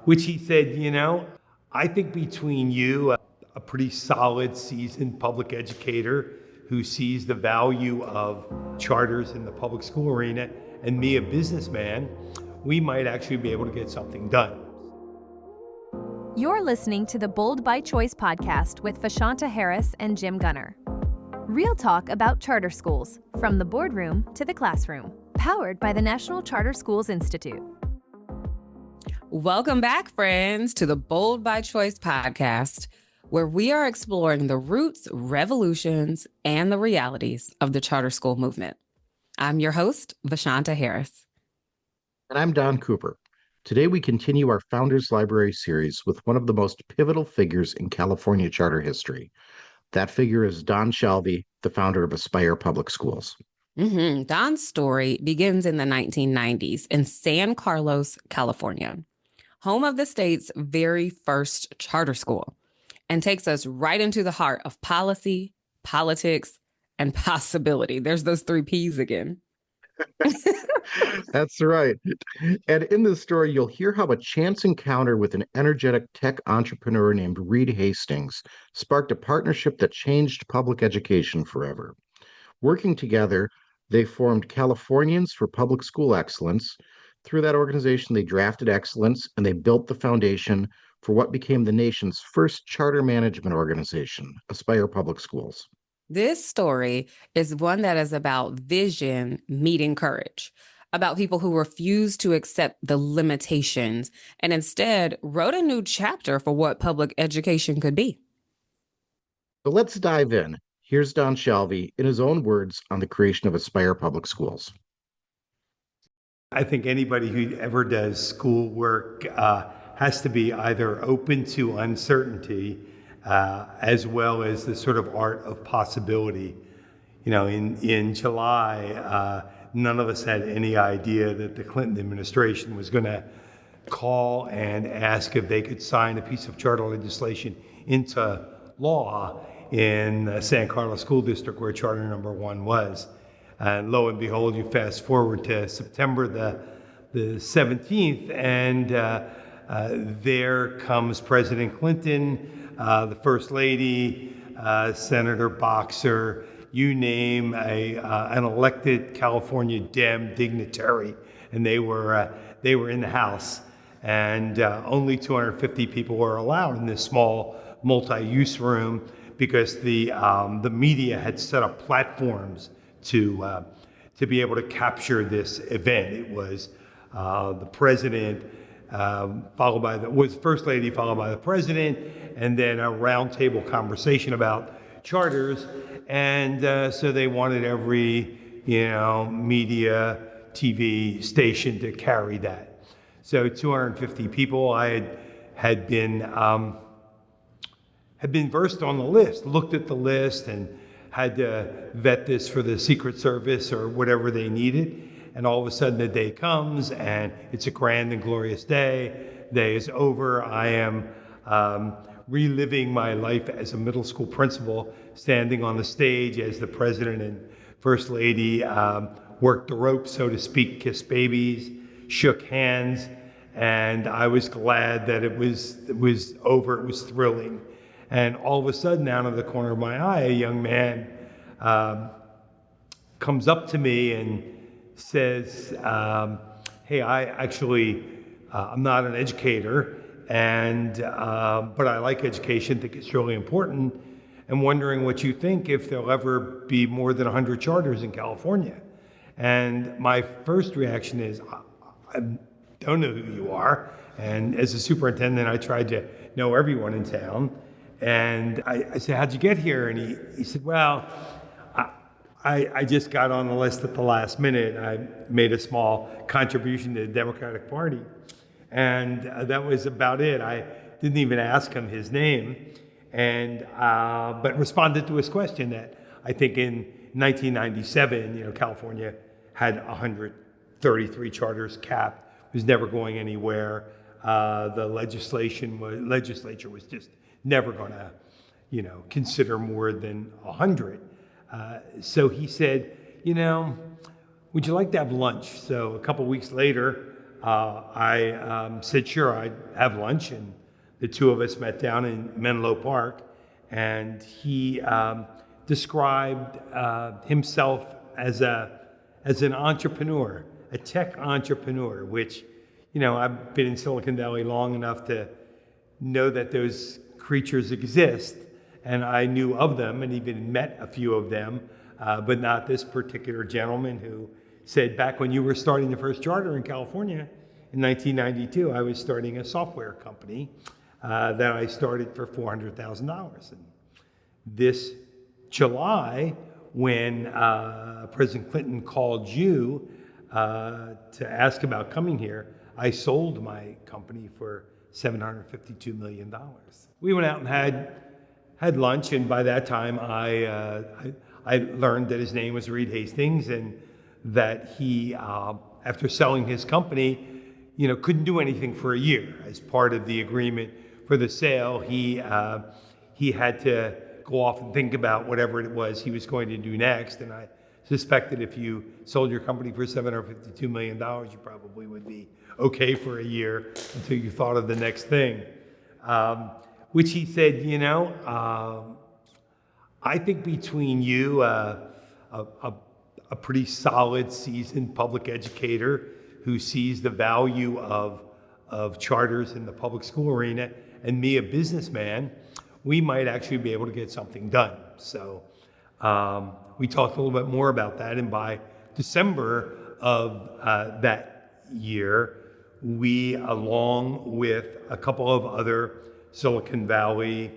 which he said, I think between you, a pretty solid, seasoned public educator who sees the value of charters in the public school arena, and me, a businessman, we might actually be able to get something done. You're listening to the Bold by Choice podcast with Vashanta Harris and Jim Gunner. Real talk about charter schools, from the boardroom to the classroom. Powered by the National Charter Schools Institute. Welcome back, friends, to the Bold by Choice podcast, where we are exploring the roots, revolutions, and the realities of the charter school movement. I'm your host, Vashanta Harris. And I'm Don Cooper. Today, we continue our Founders Library series with one of the most pivotal figures in California charter history. That figure is Don Shalvey, the founder of Aspire Public Schools. Don's story begins in the 1990s in San Carlos, California, home of the state's very first charter school, and takes us right into the heart of policy, politics, and possibility. There's those 3 Ps again. That's right. And in this story, you'll hear how a chance encounter with an energetic tech entrepreneur named Reed Hastings sparked a partnership that changed public education forever. Working together, they formed Californians for Public School Excellence. Through that organization, they drafted excellence and they built the foundation for what became the nation's first charter management organization, Aspire Public Schools. This story is one that is about vision meeting courage, about people who refused to accept the limitations and instead wrote a new chapter for what public education could be. So let's dive in. Here's Don Shalvey in his own words on the creation of Aspire Public Schools. I think anybody who ever does school work has to be either open to uncertainty as well as the sort of art of possibility. In July, none of us had any idea that the Clinton administration was going to call and ask if they could sign a piece of charter legislation into law in the San Carlos School District, where charter number 1 was. And lo and behold, you fast forward to September the 17th, and there comes President Clinton, the First Lady, Senator Boxer, you name an elected California Dem dignitary, and they were in the House, and only 250 people were allowed in this small multi-use room because the media had set up platforms to be able to capture this event. It was the president, followed by was First Lady, followed by the president, and then a roundtable conversation about charters. And so they wanted every media, TV station to carry that. So 250 people. I had been versed on the list, looked at the list, and had to vet this for the Secret Service or whatever they needed. And all of a sudden the day comes, and it's a grand and glorious day. The day is over. I am reliving my life as a middle school principal, standing on the stage as the president and First Lady worked the ropes, so to speak, kissed babies, shook hands, and I was glad that it was over. It was thrilling. And all of a sudden, out of the corner of my eye, a young man comes up to me and says, hey, I'm not an educator, but I like education, think it's really important, and wondering what you think if there'll ever be more than 100 charters in California. And my first reaction is, I don't know who you are. And as a superintendent, I tried to know everyone in town. And I said, how'd you get here? And he said, well, I just got on the list at the last minute. I made a small contribution to the Democratic Party. And that was about it. I didn't even ask him his name, but responded to his question that I think in 1997, California had 133 charters capped, was never going anywhere. The legislature was just never going to, consider more than 100. So he said, would you like to have lunch? So a couple weeks later, I said, sure, I'd have lunch. And the two of us met down in Menlo Park. And he described himself as an entrepreneur, a tech entrepreneur, which, I've been in Silicon Valley long enough to know that those creatures exist. And I knew of them and even met a few of them, but not this particular gentleman who said, back when you were starting the first charter in California in 1992, I was starting a software company that I started for $400,000. And this July, when President Clinton called you to ask about coming here, I sold my company for $752 million. We went out and had lunch, and by that time I learned that his name was Reed Hastings, and that he, after selling his company, couldn't do anything for a year. As part of the agreement for the sale, he had to go off and think about whatever it was he was going to do next. And I suspect that if you sold your company for $752 million, you probably would be okay for a year until you thought of the next thing. Which he said, I think between you, a pretty solid, seasoned public educator who sees the value of charters in the public school arena, and me, a businessman, we might actually be able to get something done. So we talked a little bit more about that, and by December of that year, we, along with a couple of other Silicon Valley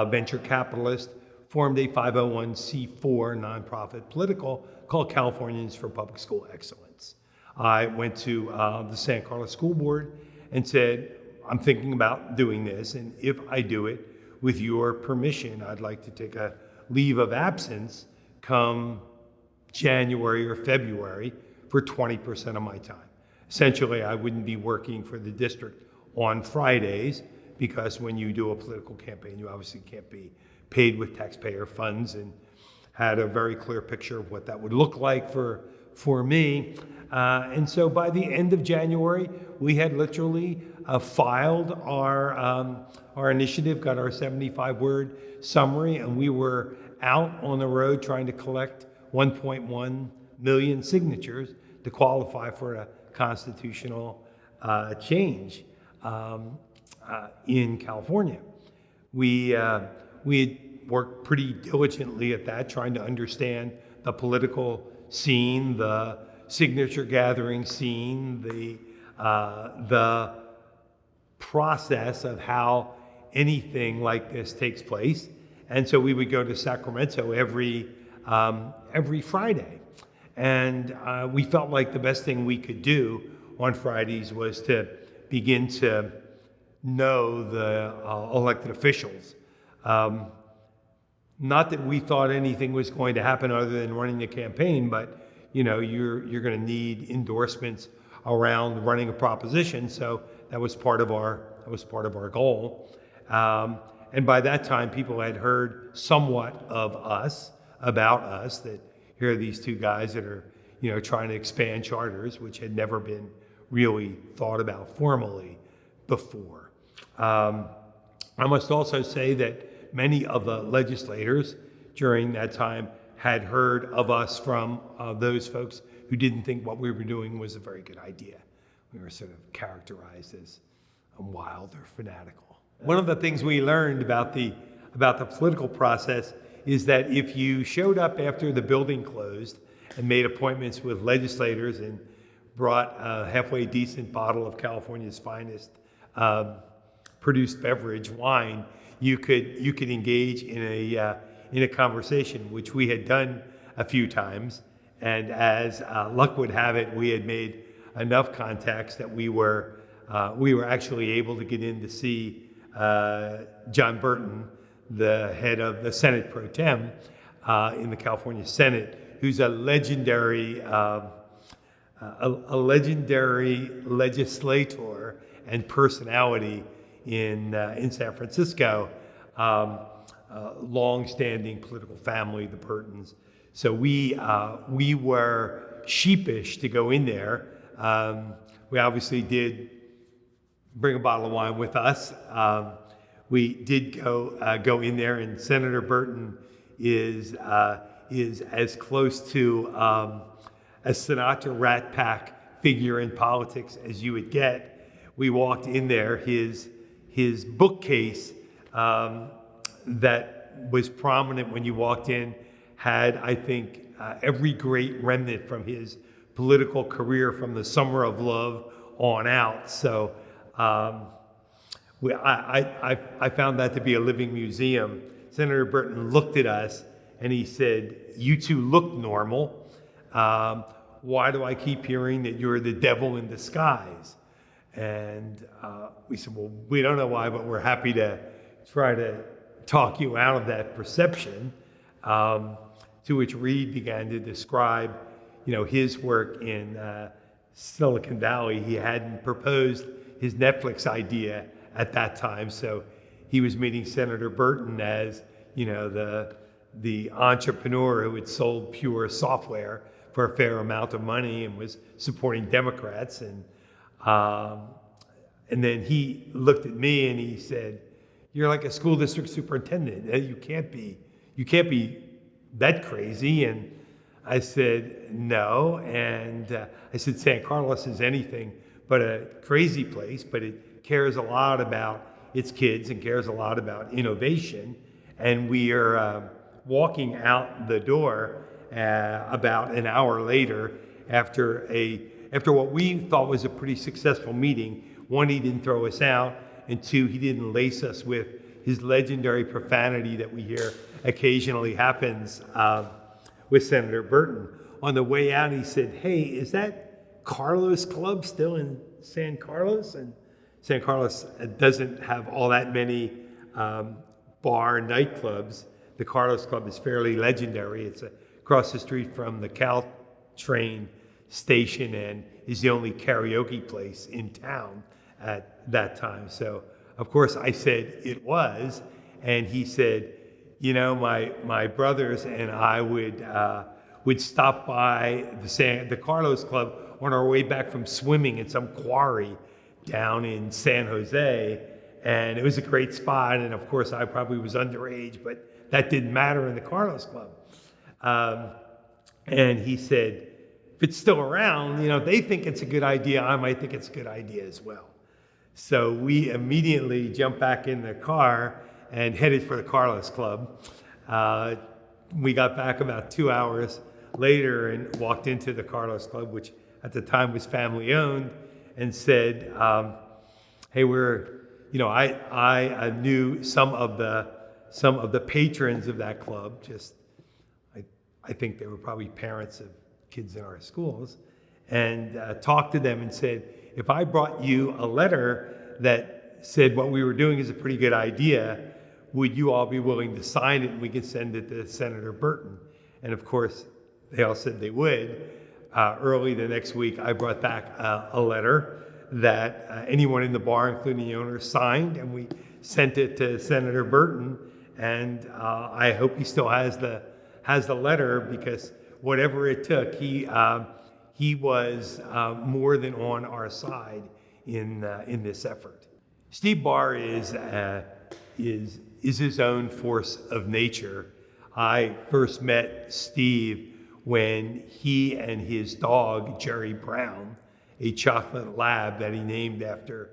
venture capitalists, formed a 501c4 nonprofit political called Californians for Public School Excellence. I went to the San Carlos School Board and said, I'm thinking about doing this, and if I do it, with your permission, I'd like to take a leave of absence come January or February for 20% of my time. Essentially, I wouldn't be working for the district on Fridays, because when you do a political campaign, you obviously can't be paid with taxpayer funds, and had a very clear picture of what that would look like for me. And so by the end of January, we had literally filed our initiative, got our 75-word summary, and we were out on the road trying to collect 1.1 million signatures to qualify for a constitutional change in California. We had worked pretty diligently at that, trying to understand the political scene, the signature gathering scene, the process of how anything like this takes place. And so we would go to Sacramento every Friday. And we felt like the best thing we could do on Fridays was to begin to know the elected officials. Not that we thought anything was going to happen other than running the campaign, but you're going to need endorsements around running a proposition. So that was part of our goal. And by that time, people had heard somewhat of us, about us, that here are these two guys that are, trying to expand charters, which had never been really thought about formally before. I must also say that many of the legislators during that time had heard of us from those folks who didn't think what we were doing was a very good idea. We were sort of characterized as wild or fanatical. One of the things we learned about the political process is that if you showed up after the building closed and made appointments with legislators and brought a halfway decent bottle of California's finest produced beverage, wine, you could engage in a conversation, which we had done a few times. And as luck would have it, we had made enough contacts that we were actually able to get in to see John Burton, the head of the Senate pro tem in the California Senate, who's a legendary legislator and personality in San Francisco, long-standing political family, the Burtons. So we were sheepish to go in there we obviously did bring a bottle of wine with us. We did go in there, and Senator Burton is as close to a Sinatra Rat Pack figure in politics as you would get. We walked in there. His bookcase that was prominent when you walked in had, I think, every great remnant from his political career from the Summer of Love on out. So I found that to be a living museum. Senator Burton looked at us and he said, "You two look normal. Why do I keep hearing that you're the devil in disguise?" And we said, "Well, we don't know why, but we're happy to try to talk you out of that perception." To which Reed began to describe, his work in Silicon Valley. He hadn't proposed his Netflix idea at that time, so he was meeting Senator Burton as, the entrepreneur who had sold pure software for a fair amount of money and was supporting Democrats. And then he looked at me and he said, "You're like a school district superintendent. You can't be that crazy." And I said, "No." And I said, "San Carlos is anything but a crazy place, but it cares a lot about its kids and cares a lot about innovation." And we are walking out the door about an hour later after what we thought was a pretty successful meeting. One, he didn't throw us out, and two, he didn't lace us with his legendary profanity that we hear occasionally happens with Senator Burton. On the way out, he said, "Hey, is that Carlos Club still in San Carlos?" And San Carlos doesn't have all that many bar nightclubs. The Carlos Club is fairly legendary. It's across the street from the Caltrain station and is the only karaoke place in town at that time. So, of course, I said it was, and he said, my brothers and I would stop by the Carlos Club on our way back from swimming in some quarry down in San Jose, and it was a great spot. And of course, I probably was underage, but that didn't matter in the Carlos Club. And he said, "If it's still around, if they think it's a good idea, I might think it's a good idea as well." So we immediately jumped back in the car and headed for the Carlos Club. We got back about 2 hours later and walked into the Carlos Club, which at the time was family owned, and said, "Hey, I knew some of the patrons of that club. I think they were probably parents of kids in our schools, and talked to them and said, if I brought you a letter that said what we were doing is a pretty good idea, would you all be willing to sign it and we could send it to Senator Burton?" And of course, they all said they would. Early the next week, I brought back a letter that anyone in the bar, including the owner, signed, and we sent it to Senator Burton. And I hope he still has the letter, because whatever it took, he was more than on our side in this effort. Steve Barr is his own force of nature. I first met Steve when he and his dog, Jerry Brown, a chocolate lab that he named after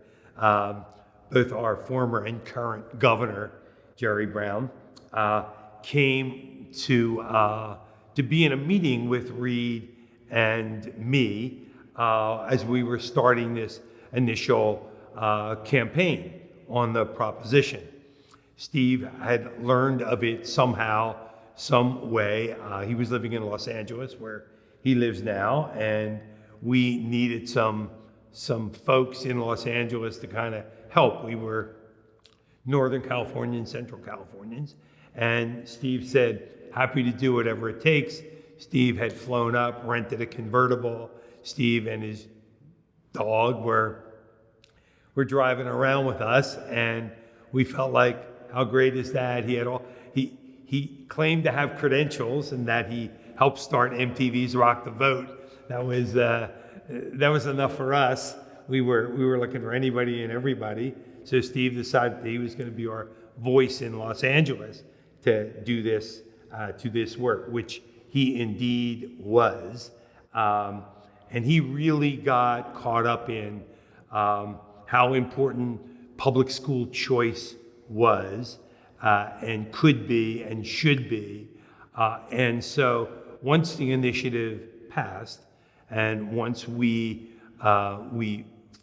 both our former and current governor, Jerry Brown, came to be in a meeting with Reed and me as we were starting this initial campaign on the proposition. Steve had learned of it somehow, some way. He was living in Los Angeles, where he lives now, and we needed some folks in Los Angeles to kind of help. We were Northern Californians, Central Californians, and Steve said, happy to do whatever it takes. Steve had flown up, rented a convertible. Steve and his dog were driving around with us, and we felt like, how great is that? He claimed to have credentials and that he helped start MTV's Rock the Vote. That was enough for us. we were looking for anybody and everybody. So Steve decided that he was going to be our voice in Los Angeles to do this work, which he indeed was. And he really got caught up in how important public school choice was and could be and should be. And so once the initiative passed, and once we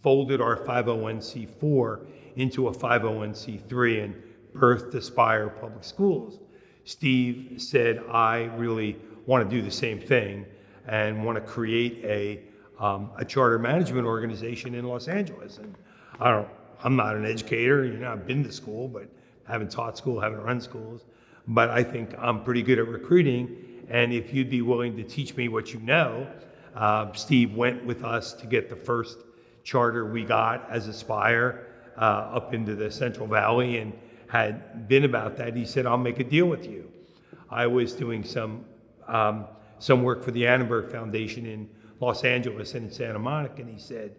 folded our 501c4 into a 501c3 and birthed Aspire Public Schools, Steve said, I really want to do the same thing and want to create a charter management organization in Los Angeles. And I'm not an educator, I've been to school, but haven't taught school, haven't run schools. But I think I'm pretty good at recruiting. And if you'd be willing to teach me what you know, Steve went with us to get the first charter we got as Aspire up into the Central Valley and had been about that. He said, I'll make a deal with you. I was doing some work for the Annenberg Foundation in Los Angeles and in Santa Monica, and he said,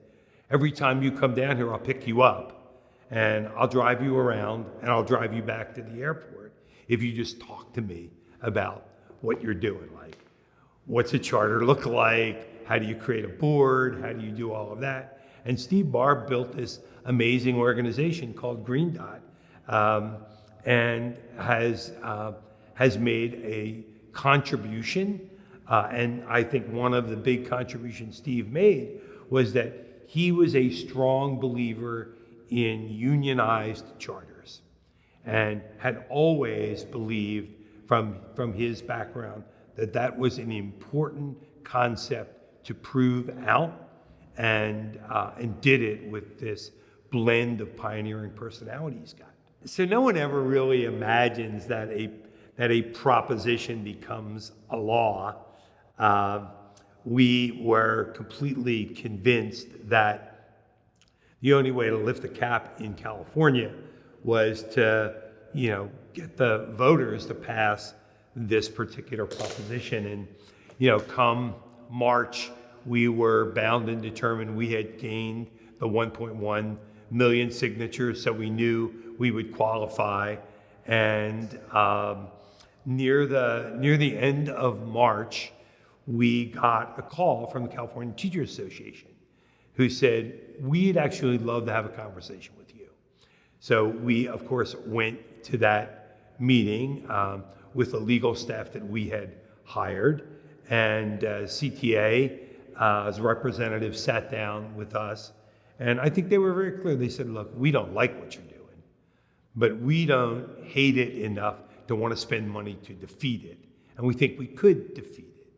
every time you come down here, I'll pick you up and I'll drive you around and I'll drive you back to the airport if you just talk to me about what you're doing. Like, what's a charter look like? How do you create a board? How do you do all of that? And Steve Barr built this amazing organization called Green Dot, and has made a contribution. And I think one of the big contributions Steve made was that he was a strong believer in unionized charters and had always believed from his background that was an important concept to prove out, and did it with this blend of pioneering personality he's got. So no one ever really imagines that a proposition becomes a law. We were completely convinced that the only way to lift the cap in California was to, get the voters to pass this particular proposition. And, come March, we were bound and determined. We had gained the 1.1 million signatures, so we knew we would qualify. And near the end of March, we got a call from the California Teachers Association who said, we'd actually love to have a conversation with you. So we, of course, went to that meeting with the legal staff that we had hired, and CTA as a representative sat down with us, and I think they were very clear. They said, look, we don't like what you're doing, but we don't hate it enough to want to spend money to defeat it, and we think we could defeat it.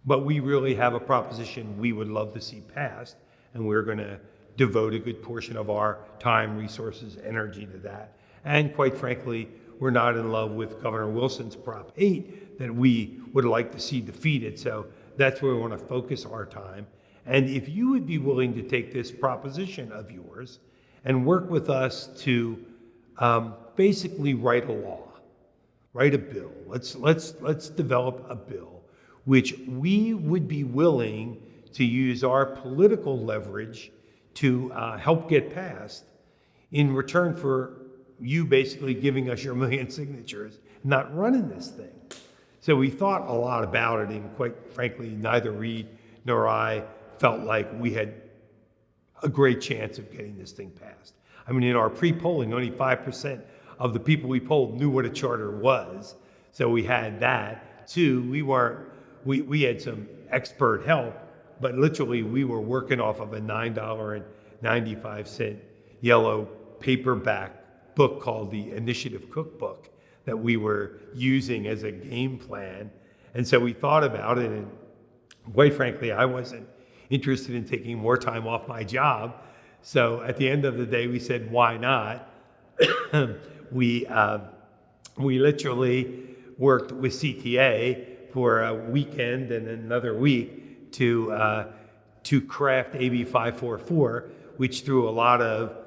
But we really have a proposition we would love to see passed, and we're going to devote a good portion of our time, resources, energy to that. And quite frankly, we're not in love with Governor Wilson's Prop 8 that we would like to see defeated. So that's where we want to focus our time. And if you would be willing to take this proposition of yours and work with us to basically write a law, write a bill. Let's develop a bill which we would be willing to use our political leverage to help get passed in return for you basically giving us your million signatures, not running this thing. So we thought a lot about it, and quite frankly, neither Reed nor I felt like we had a great chance of getting this thing passed. I mean, in our pre-polling, only 5% of the people we polled knew what a charter was. So we had that. Two, we had some expert help, but literally we were working off of a $9.95 yellow paperback book called the Initiative Cookbook that we were using as a game plan. And so we thought about it, and quite frankly, I wasn't interested in taking more time off my job. So at the end of the day, we said, why not? We literally worked with CTA for a weekend and another week to craft AB 544, which through a lot of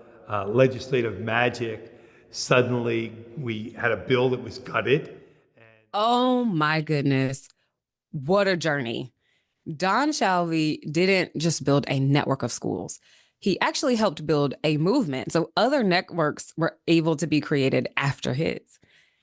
legislative magic, suddenly we had a bill that was gutted. Oh my goodness. What a journey. Don Shalvey didn't just build a network of schools. He actually helped build a movement, so other networks were able to be created after his.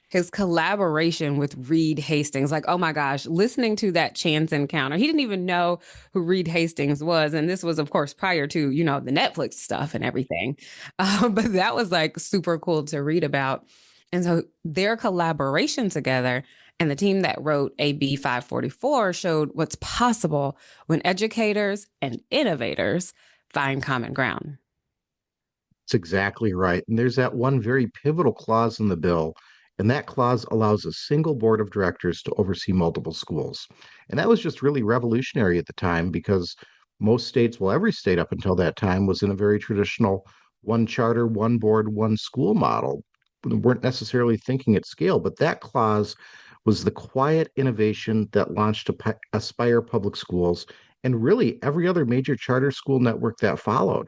His collaboration with Reed Hastings, like, oh my gosh, listening to that chance encounter. He didn't even know who Reed Hastings was. And this was, of course, prior to, the Netflix stuff and everything. But that was like super cool to read about. And so their collaboration together and the team that wrote AB 544 showed what's possible when educators and innovators find common ground. That's exactly right. And there's that one very pivotal clause in the bill, and that clause allows a single board of directors to oversee multiple schools. And that was just really revolutionary at the time because most states, well, every state up until that time was in a very traditional one charter, one board, one school model. We weren't necessarily thinking at scale, but that clause was the quiet innovation that launched Aspire Public Schools and really every other major charter school network that followed.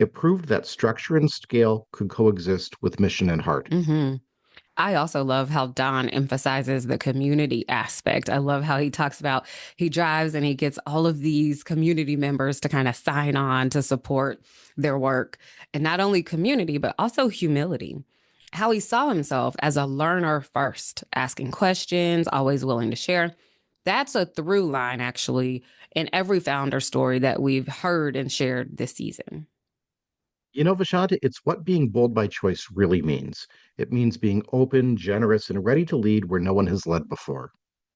It proved that structure and scale could coexist with mission and heart. Mm-hmm. I also love how Don emphasizes the community aspect. I love how he talks about he drives and he gets all of these community members to kind of sign on to support their work. And not only community, but also humility. How he saw himself as a learner first, asking questions, always willing to share. That's a through line, actually, in every founder story that we've heard and shared this season. Vashanta, it's what being bold by choice really means. It means being open, generous, and ready to lead where no one has led before.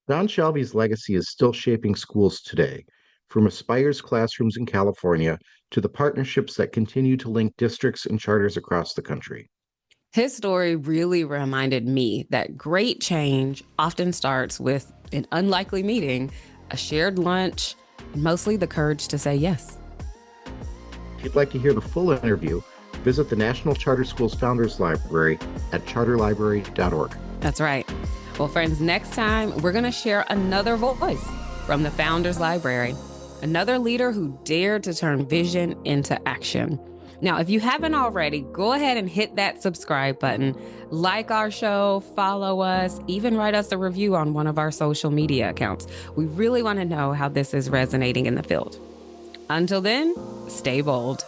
Don Shalvey's legacy is still shaping schools today, from Aspire's classrooms in California to the partnerships that continue to link districts and charters across the country. His story really reminded me that great change often starts with an unlikely meeting, a shared lunch, and mostly the courage to say yes. If you'd like to hear the full interview, visit the National Charter Schools Founders Library at charterlibrary.org. That's right. Well, friends, next time we're going to share another voice from the Founders Library, another leader who dared to turn vision into action. Now, if you haven't already, go ahead and hit that subscribe button, like our show, follow us, even write us a review on one of our social media accounts. We really want to know how this is resonating in the field. Until then, stay bold.